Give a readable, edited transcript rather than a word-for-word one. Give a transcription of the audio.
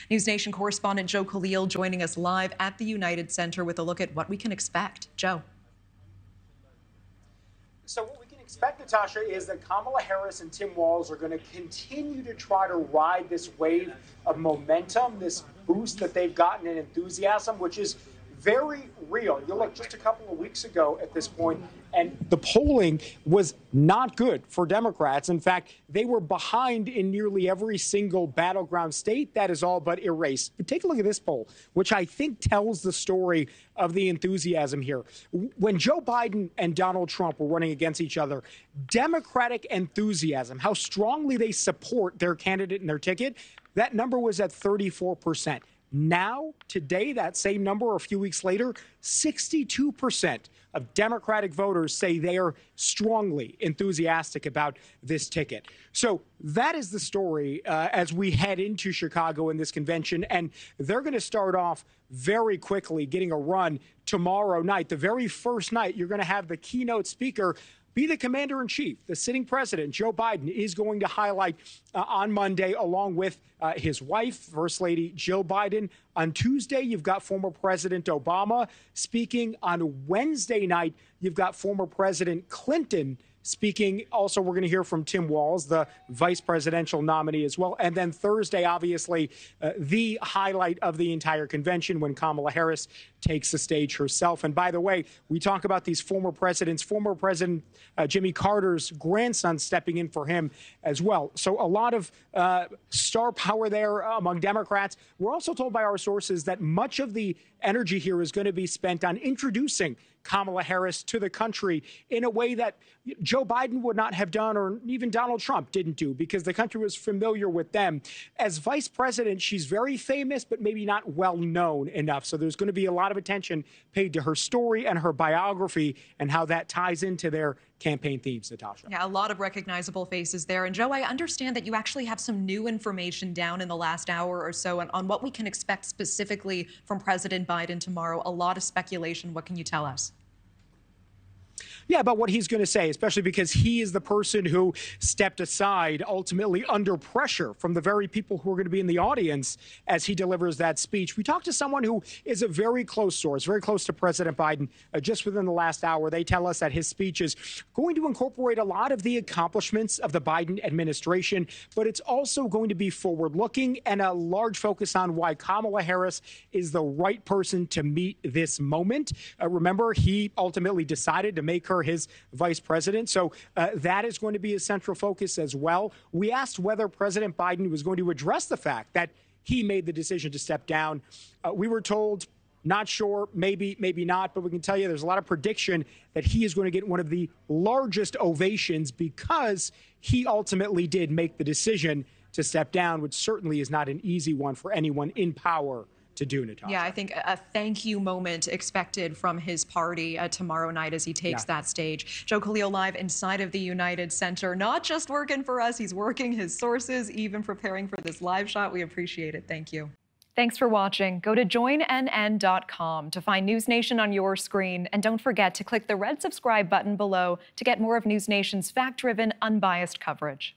NewsNation correspondent Joe Khalil joining us live at the United Center with a look at what we can expect. Joe. So what we can expect, Natasha, is that Kamala Harris and Tim Walz are going to continue to try to ride this wave of momentum, this boost that they've gotten in enthusiasm, which is very real. You look just a couple of weeks ago at this point, and the polling was not good for Democrats. In fact, they were behind in nearly every single battleground state. That is all but erased. But take a look at this poll, which I think tells the story of the enthusiasm here. When Joe Biden and Donald Trump were running against each other, Democratic enthusiasm, how strongly they support their candidate and their ticket, that number was at 34%. Now, today, that same number, a few weeks later, 62% of Democratic voters say they are strongly enthusiastic about this ticket. So that is the story as we head into Chicago in this convention. And they're going to start off very quickly getting a run tomorrow night. The very first night, you're going to have the keynote speaker be the commander-in-chief. The sitting president, Joe Biden, is going to highlight on Monday, along with his wife, First Lady Jill Biden. On Tuesday, you've got former President Obama speaking. On Wednesday night, you've got former President Clinton speaking. Also, we're going to hear from Tim Walz, the vice presidential nominee as well. And then Thursday, obviously, the highlight of the entire convention when Kamala Harris takes the stage herself. And by the way, we talk about these former presidents, former President Jimmy Carter's grandson stepping in for him as well. So a lot of star power there among Democrats. We're also told by our sources that much of the energy here is going to be spent on introducing Kamala Harris to the country in a way that Joe Biden would not have done, or even Donald Trump didn't do, because the country was familiar with them. As vice president, she's very famous, but maybe not well known enough. So there's going to be a lot of attention paid to her story and her biography and how that ties into their campaign themes, Natasha. Yeah, a lot of recognizable faces there. And Joe, I understand that you actually have some new information down in the last hour or so on what we can expect specifically from President Biden tomorrow. A lot of speculation. What can you tell us? Yeah, about what he's going to say, especially because he is the person who stepped aside ultimately under pressure from the very people who are going to be in the audience as he delivers that speech. We talked to someone who is a very close source, very close to President Biden, just within the last hour. They tell us that his speech is going to incorporate a lot of the accomplishments of the Biden administration, but it's also going to be forward-looking and a large focus on why Kamala Harris is the right person to meet this moment. Remember, he ultimately decided to make her his vice president. So that is going to be a central focus as well. We asked whether President Biden was going to address the fact that he made the decision to step down. We were told, not sure, maybe not, but we can tell you there's a lot of prediction that he is going to get one of the largest ovations because he ultimately did make the decision to step down, which certainly is not an easy one for anyone in power to do, Natasha. Yeah, I think a thank you moment expected from his party tomorrow night as he takes that stage. Joe Khalil live inside of the United Center, not just working for us, he's working his sources, even preparing for this live shot. We appreciate it. Thank you. Thanks for watching. Go to joinnn.com to find NewsNation on your screen. And don't forget to click the red subscribe button below to get more of NewsNation's fact-driven, unbiased coverage.